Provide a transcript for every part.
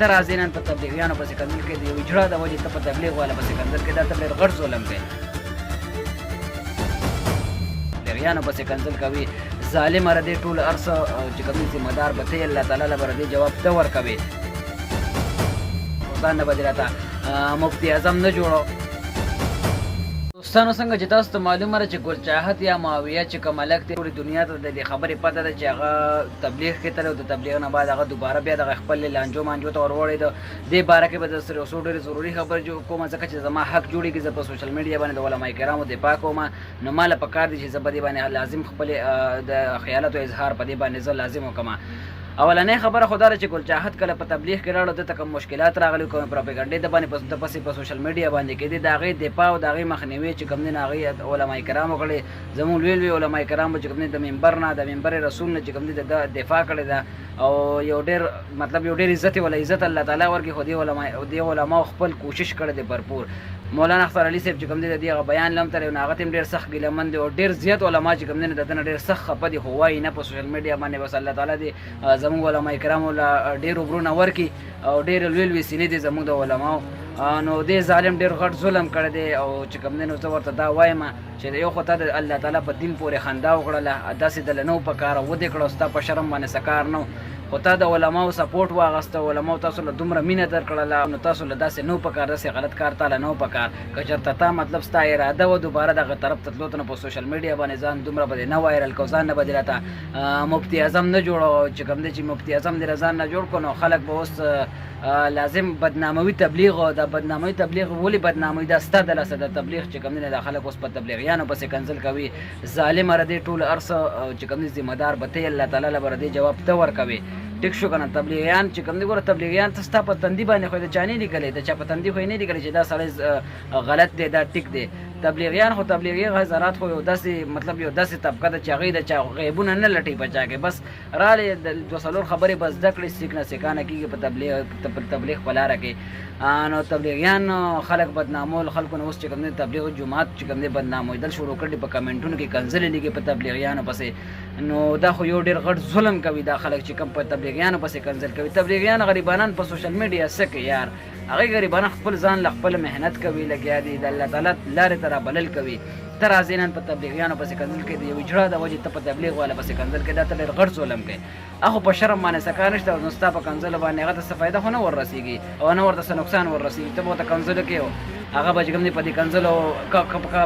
ته راځې نن په تبلیغیانو پسې کنځل کوې د یوې جړه د وجې ته په تبلیغ والا پسې کنځل کوې دا ته ډېر غټ ظلم کوې تبلیغیانو پسې کنځل کوي ظالمه ره دې ټول هر څه چې کوم ذمه دار به ته یې الله تعالی له به دې جواب ته ورکوې ځان نه به دې راته مفتی اعظم نه جوړو دوستانو څنګه چې تاسو ته معلومه ده چې ګل چاحت یا معاویه چې کوم هلک دی ټولې دنیا ته د دې خبرې پته ده چې هغه تبلیغ کې تللی او د تبلیغ نه بعد هغه دوباره بیا دغه خپل لانجو مانجو ته ورغوړېده دې باره کې به د سره څو ډېرې ضروري خبرې کوم ځکه چې زما حق جوړېږي زه په سوشل میډیا باندې د علما کرامو دفاع کوم نو ما له پکار دي چې زه په دې باندې لازم خپلې د خیالاتو اظهار په دې باندې زه لازم وکړم اولنۍ خبره خو دا ده چې ګل چاحت کله په تبلیغ کې راړو دته کوم مشکلات راغلي کوم پروپاګانډې د باندې پسې په سوشل میډیا باندې کېدې د هغې دفاع او د هغې مخنیوي چې کوم دی نه هغې علما کرامو کړې زموږ لوی لوی علما کرامو چې کوم دی د منبر نه د منبر رسول نه چې کوم دی د دفاع کړې ده او یو ډېر مطلب یو ډېر عزت ولا عزت الله تعالی ورکړي خو دې علماو خپل کوشش کړی دی بھرپور مولانا اختر علي صاحب چې کوم دی د دې هغه بیان لم تر هغه ته ډېر سخت ګیلمن دی او ډېر زیات علما چې کوم دی د ده نه ډېر سخت خفه دي خو وایي نه په سوشل میډیا باندې بس الله تعالی دې زموږ علما کرامو له ډېر وګړونه ورکړي او ډېر لوی لوی وسیلې دي زموږ د علماو نو دې ظالم ډېر غټ ظلم کړی دی او چې کوم دی نو زه ورته دا وایم چې یو خو ته د الله تعالی په دین پورې خندا وکړله داسې دله نه و په کار ودې کړه ستا په شرم باندې څه کار نه خو تا د علماو سپورټ واغسته علماو تاسو له دومره مینه درکړله نو تاسو له داسې نه و په کار داسې غلط کار تاله نه و په کار که چېرته تا مطلب ستا اراده وه دوباره دغه طرف ته تلو ته نو په سوشل میډیا باندې ځان دومره به دې نه وایرل کو ځان نه به دې راته مفتی اعظم نه جوړو چې کوم دی چې مفتی اعظم دې ځان نه جوړ کړو نو خلک به اوس لازم بدناموي تبلیغ دا بدناموي تبلیغ ولې بدناموي دا ستا د لاسه د تبلیغ چې کوم دی دا خلک اوس په تبلیغیانو پسې کنځل کوي ظالمه ره دې ټول هر څه چې کوم دی ذمه دار به ته یې الله تعالی له به دې جواب ته ورکوې ټیک شو که نه تبلیغیان چې کوم دی ګوره تبلیغیان ته ستا په تندي باندې خو یې د چا نه لیکلی د چا په تندي خو یې نه لیکلی چې دا سړی غلط دی دا ټیک دی تبلیغیان خو تبلیغي حضرات خو یو داسې مطلب یو داسې طبقه ده چې هغوی د چا غیبونه نه لټوي په چا کې بس راغلې د دوه څلور خبرې بس زده کړې سیک نه سیکانه کېږي په تبلیغ په لاره کې نو تبلیغیان خلک بدنامول خلکو نه اوس چې کوم دی تبلیغ جومات چې کوم دی بدنامېدل شروع کړي په کمنټونو کې کنځلې لګي په تبلیغیانو پسې نو دا خو یو ډېر غټ ظلم کوي دا خلک چې کوم په تبلیغیانو پسې کنځل کوي تبلیغیان غریبانان په سوشل میډیا څه کوي یار هغوی غریبانه خپل ځان له خپل محنت کوي لګیا دي د الله تعالی لارې ته رابلل کوي ته راځې نن په تبلیغیانو پسې کنځل کوې د یوې جړه د وجې ته په تبلیغ والا پسې کنځل کوې دا ته ډېر غټ ظلم کوي هغه په شرم باندې څه کار نشته نو ستا په کنځلو باندې هغه ته څه فایده خو نه وررسېږي او نه ورته څه نقصان وررسېږي ته به ورته کنځلو کوې هغه به چې کوم دی په دې کنځلو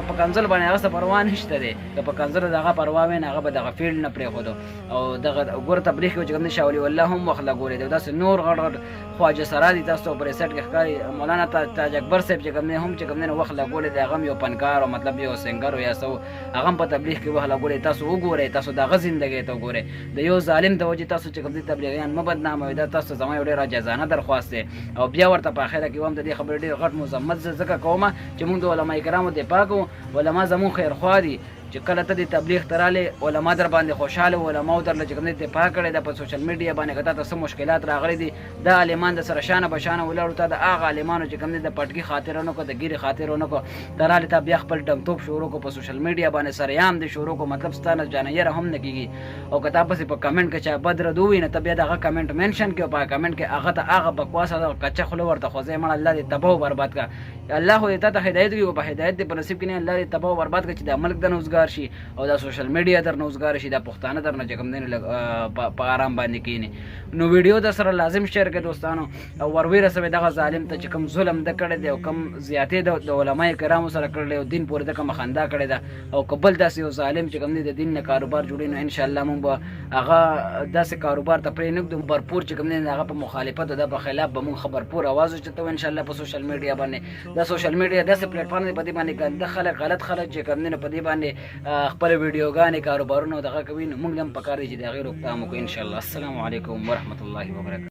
په کنځلو باندې هغه څه پروا نشته دی که په کنځلو د هغه پروا وی نه هغه به دغه فیلډ نه پرېښودو او دغه ګوره تبلیغ کې چې کوم دی شاه ولي الله هم وخت لګولی دی داسې نور غټ غټ خواجه سرا دي تاسو په ریسټ کې ښکاري مولانا تاج اکبر صاحب چې کوم دی هم چې کوم دی وخت لګولی دی هغه هم یو فنکار او مطلب یو سنګر یا څه هغه هم په تبلیغ کې وخت لګولی تاسو وګورئ تاسو د هغه زندګۍ ته وګورئ د یو ظالم د وجې تاسو چې کوم دی تبلیغیان مه بدناموئ دا تاسو زما یو ډېر عاجزانه درخواست دی او بیا ورته په اخره کې هم د دې خبرې ډېر غټ مذمت زه ځکه کوم چې موږ د علما کرامو دفاع کوو علما زموږ خیرخوا دي چې کله ته د تبلیغ ته رالې علما در باندې خوشحاله علماو درله چې کوم دی دفاع کړې ده په سوشل میډیا باندې که تا ته څه مشکلات راغلي دي دا عالمان د سره شانه به شانه ولاړو تا د هغه عالمانو چې کوم دی د پټکي خاطر ونه کړو د ګیرې خاطر ونه کړو ته رالې تا بیا خپل ډمتوب شروع کړو په سوشل میډیا باندې سریام دې شروع کړو مطلب ستا نه جانه یره هم نه کېږي او که تا پسې په کمنټ کې چا بد رد ووایي نو ته بیا د هغه کمنټ منشن کړې او په کمنټ کې هغه ته هغه بکواس او کچه خوله ورته خوځوې مړه الله دې تباه و برباد کړه الله خو دې تا ته هدایت وي او په هدایت دې په نصیب کې نه الله دې تباه و برباد کړه چې دا ملک د نوزګار شي او دا سوشل میډیا در نوزګار شي دا پښتانه در نه چې کوم دی په آرام باندې کښېني نو ویډیو در سره لازم شیر کړئ دوستانو او ور ویرسوئ دغه ظالم ته چې کوم ظلم ده کړی دی او کوم زیاتې د علما کرامو سره کړی او دین پورې ده کومه خندا کړې ده او که بل داسې یو ظالم چې کوم دی د دین نه کاروبار جوړوي نو انشاءالله مونږ به هغه داسې کاروبار ته پرېنږدو بھرپور چې کوم دی د هغه په مخالفت او د په خلاف به مونږ بھرپور اواز اوچتوو انشاءالله په سوشل میډیا باندې دا سوشل میډیا داسې پلیټفارم دی په دې باندې ګنده خلک غلط خلک چې کوم دی نو په دې باندې خپل ویډیوګانې کاروبارونه دغه کوي نو موږ هم پکار دی چې د هغې روکتام وکړو انشاءالله السلام علیکم ورحمة الله وبرکاته